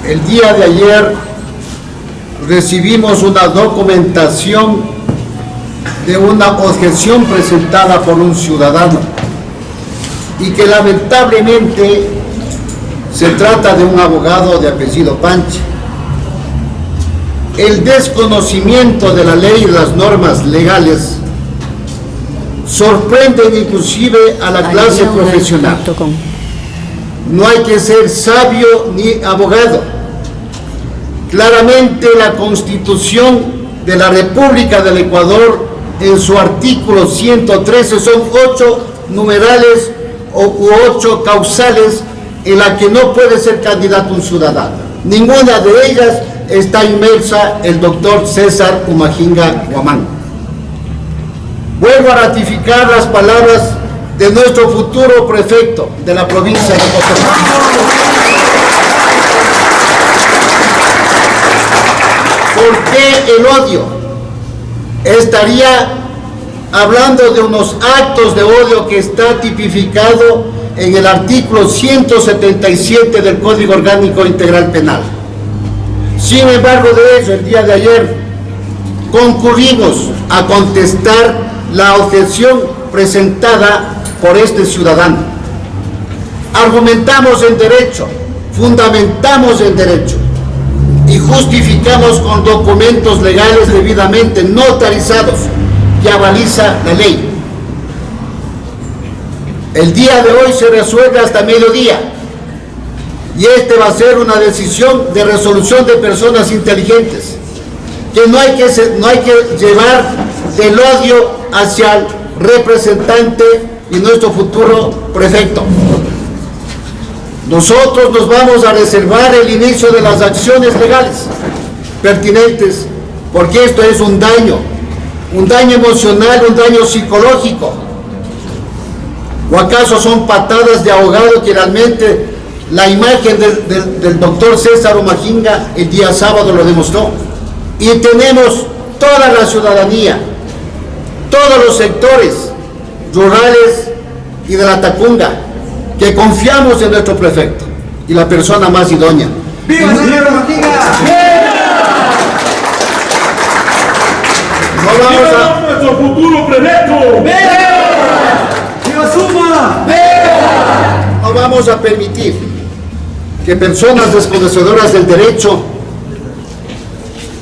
El día de ayer recibimos una documentación de una objeción presentada por un ciudadano y que lamentablemente se trata de un abogado de apellido Panche. El desconocimiento de la ley y las normas legales sorprenden inclusive a la clase profesional. No hay que ser sabio ni abogado. Claramente la Constitución de la República del Ecuador, en su artículo 113, son 8 numerales u 8 causales en la que no puede ser candidato un ciudadano. Ninguna de ellas está inmersa el doctor César Humajinga Huamán. Vuelvo a ratificar las palabras de nuestro futuro prefecto de la provincia de Cotopaxi. ¿Por qué el odio? Estaría hablando de unos actos de odio que está tipificado en el artículo 177 del Código Orgánico Integral Penal. Sin embargo de ello, el día de ayer concurrimos a contestar la objeción presentada por este ciudadano. Argumentamos en derecho, fundamentamos en derecho y justificamos con documentos legales debidamente notarizados que avaliza la ley. El día de hoy se resuelve hasta mediodía y este va a ser una decisión de resolución de personas inteligentes, que no hay que llevar del odio hacia el representante y nuestro futuro prefecto. Nosotros nos vamos a reservar el inicio de las acciones legales pertinentes, porque esto es un daño emocional, un daño psicológico. ¿O acaso son patadas de ahogado que realmente la imagen del doctor César Humajinga el día sábado lo demostró? Y tenemos toda la ciudadanía, todos los sectores rurales y de la Tacunga, que confiamos en nuestro prefecto y la persona más idónea. ¡Viva César Humajinga! ¡Viva nuestro futuro prefecto! ¡Viva Suma! No vamos a permitir que personas desconocedoras del derecho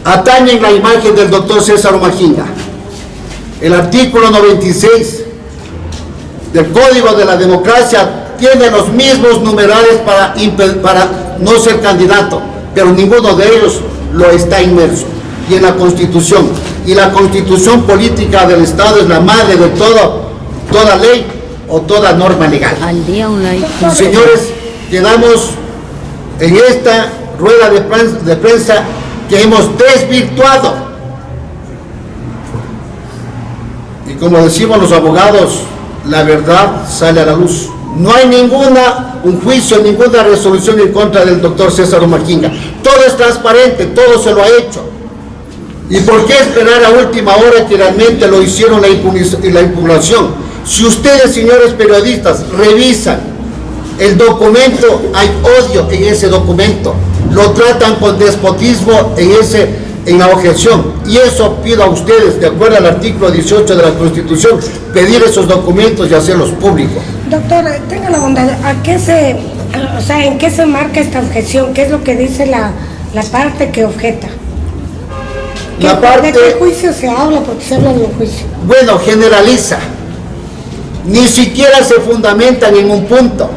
atañen la imagen del doctor César Humajinga. El artículo 96 del Código de la Democracia tiene los mismos numerales para no ser candidato, pero ninguno de ellos lo está inmerso. Y en la Constitución, y la Constitución política del Estado es la madre de toda ley o toda norma legal. Señores, quedamos en esta rueda de prensa que hemos desvirtuado. Y como decimos los abogados, la verdad sale a la luz. No hay un juicio, ninguna resolución en contra del doctor César Humajinga. Todo es transparente, todo se lo ha hecho. ¿Y por qué esperar a última hora que realmente lo hicieron la impugnación? Si ustedes, señores periodistas, revisan el documento, hay odio en ese documento. Lo tratan con despotismo en la objeción. Y eso pido a ustedes, de acuerdo al artículo 18 de la Constitución, pedir esos documentos y hacerlos públicos. Doctor, tenga la bondad, ¿en qué se marca esta objeción? ¿Qué es lo que dice la parte que objeta? ¿De qué juicio se habla? Porque se habla de un juicio. Bueno, generaliza. Ni siquiera se fundamentan en un punto.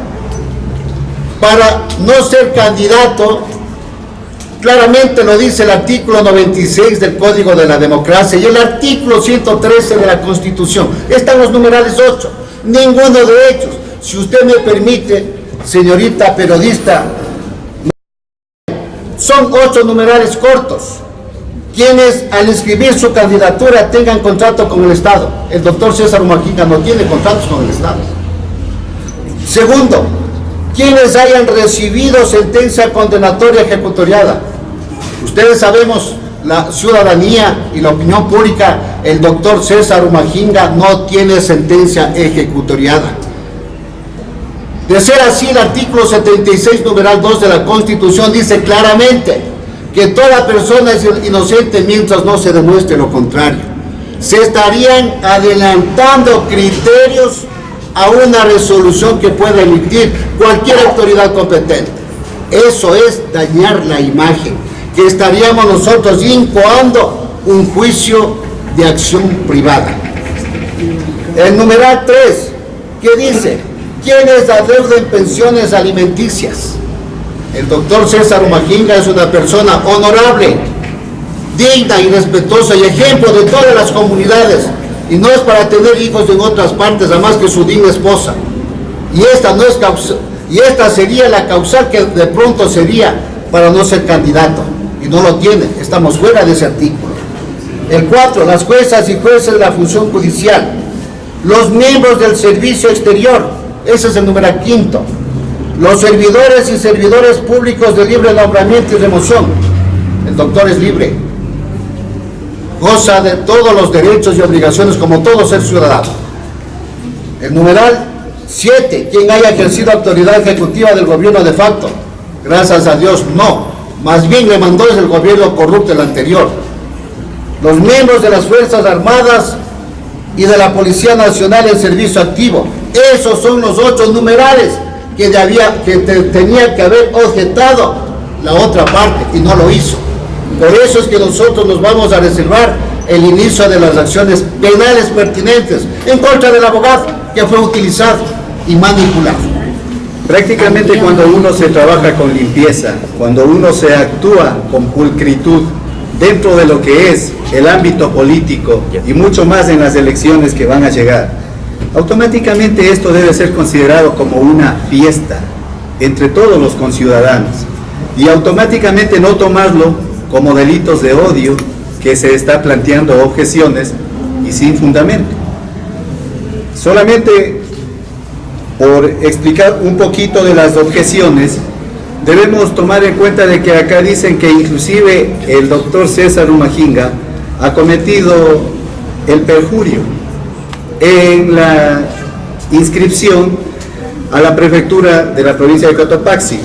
Para no ser candidato, claramente lo dice el artículo 96 del Código de la Democracia y el artículo 113 de la Constitución. Están los numerales 8. Ninguno de ellos. Si usted me permite, señorita periodista, son 8 numerales cortos. Quienes al inscribir su candidatura tengan contrato con el Estado. El doctor César Humajinga no tiene contratos con el Estado. Segundo, quienes hayan recibido sentencia condenatoria ejecutoriada. Ustedes sabemos, la ciudadanía y la opinión pública, el doctor César Humajinga no tiene sentencia ejecutoriada. De ser así, el artículo 76, numeral 2 de la Constitución dice claramente que toda persona es inocente mientras no se demuestre lo contrario. Se estarían adelantando criterios a una resolución que pueda emitir cualquier autoridad competente. Eso es dañar la imagen, que estaríamos nosotros incoando un juicio de acción privada. El numeral 3, ¿qué dice? ¿Quién es adeudo en pensiones alimenticias? El doctor César Humajinga es una persona honorable, digna y respetuosa y ejemplo de todas las comunidades, y no es para tener hijos en otras partes, además que su digna esposa. Y esta no es y esta sería la causal que de pronto sería para no ser candidato, y no lo tiene. Estamos fuera de ese artículo. El 4, las juezas y jueces de la función judicial, los miembros del servicio exterior, ese es el numeral 5, los servidores y servidores públicos de libre nombramiento y remoción. El doctor es libre, goza de todos los derechos y obligaciones como todo ser ciudadano. El numeral 7, quien haya ejercido autoridad ejecutiva del gobierno de facto, gracias a Dios no, más bien le mandó desde el gobierno corrupto el anterior. Los miembros de las Fuerzas Armadas y de la Policía Nacional en servicio activo, esos son los 8 numerales que tenía que haber objetado la otra parte y no lo hizo. Por eso es que nosotros nos vamos a reservar el inicio de las acciones penales pertinentes en contra del abogado que fue utilizado y manipulado. Prácticamente cuando uno se trabaja con limpieza, cuando uno se actúa con pulcritud dentro de lo que es el ámbito político y mucho más en las elecciones que van a llegar, automáticamente esto debe ser considerado como una fiesta entre todos los conciudadanos y automáticamente no tomarlo como delitos de odio que se está planteando objeciones y sin fundamento. Solamente por explicar un poquito de las objeciones, debemos tomar en cuenta de que acá dicen que inclusive el doctor César Humajinga ha cometido el perjurio en la inscripción a la prefectura de la provincia de Cotopaxi,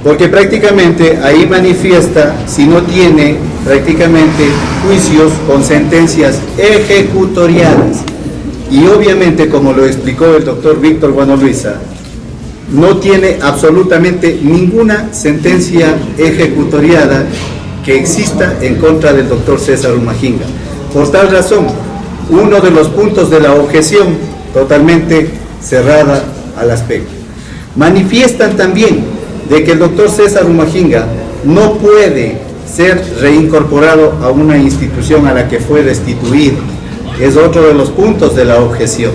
porque prácticamente ahí manifiesta si no tiene prácticamente juicios con sentencias ejecutoriadas. Y obviamente, como lo explicó el doctor Víctor Guanoluisa, no tiene absolutamente ninguna sentencia ejecutoriada que exista en contra del doctor César Humajinga. Por tal razón, uno de los puntos de la objeción totalmente cerrada al aspecto. Manifiestan también de que el doctor César Humajinga no puede ser reincorporado a una institución a la que fue destituido. Es otro de los puntos de la objeción.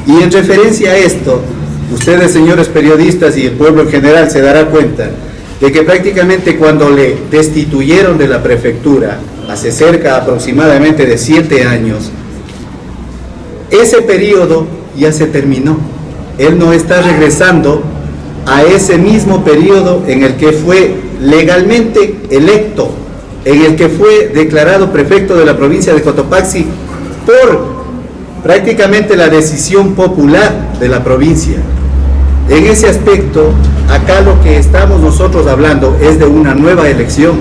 Y en referencia a esto, ustedes, señores periodistas, y el pueblo en general se dará cuenta de que prácticamente cuando le destituyeron de la prefectura, hace cerca aproximadamente de 7 años, ese periodo ya se terminó. Él no está regresando a ese mismo periodo en el que fue legalmente electo, en el que fue declarado prefecto de la provincia de Cotopaxi por prácticamente la decisión popular de la provincia. En ese aspecto, acá lo que estamos nosotros hablando es de una nueva elección,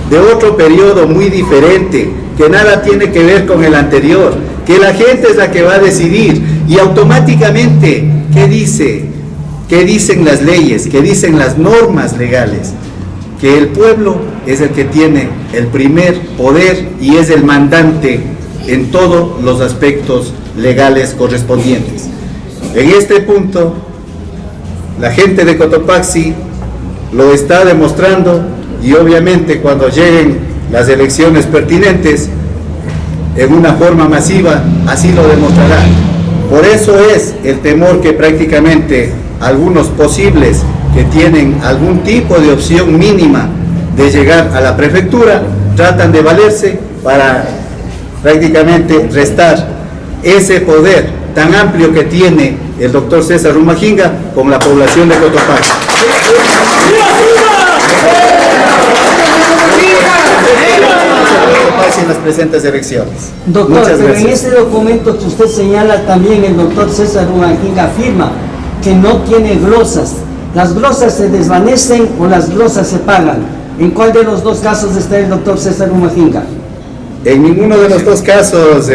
de otro periodo muy diferente, que nada tiene que ver con el anterior, que la gente es la que va a decidir, y automáticamente, ¿qué dice? ¿Qué dicen las leyes? ¿Qué dicen las normas legales? Que el pueblo es el que tiene el primer poder y es el mandante en todos los aspectos legales correspondientes. En este punto, la gente de Cotopaxi lo está demostrando, y obviamente cuando lleguen las elecciones pertinentes, en una forma masiva, así lo demostrará. Por eso es el temor que prácticamente algunos posibles que tienen algún tipo de opción mínima de llegar a la prefectura, tratan de valerse para prácticamente restar ese poder tan amplio que tiene el doctor César Humajinga con la población de Cotopaxi. En las presentes elecciones. Doctor, pero en ese documento que usted señala también el doctor César Humajinga afirma que no tiene glosas. Las glosas se desvanecen o las glosas se pagan. ¿En cuál de los dos casos está el doctor César Humajinga? En ninguno de los dos casos,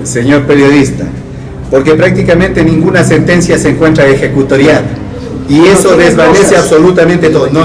señor periodista, porque prácticamente ninguna sentencia se encuentra ejecutoriada y eso desvanece absolutamente todo. No.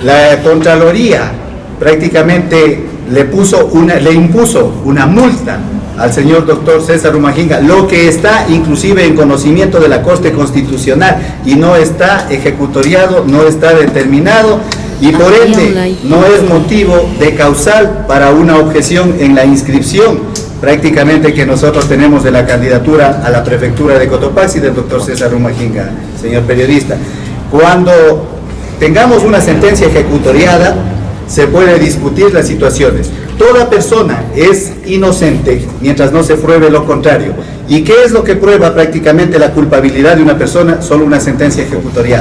La Contraloría prácticamente le impuso una multa al señor doctor César Humajinga, lo que está inclusive en conocimiento de la Corte Constitucional y no está ejecutoriado, no está determinado y por ende no es motivo de causal para una objeción en la inscripción prácticamente que nosotros tenemos de la candidatura a la prefectura de Cotopaxi del doctor César Humajinga, señor periodista. Cuando tengamos una sentencia ejecutoriada, se puede discutir las situaciones. Toda persona es inocente mientras no se pruebe lo contrario. ¿Y qué es lo que prueba prácticamente la culpabilidad de una persona? Solo una sentencia ejecutoriada.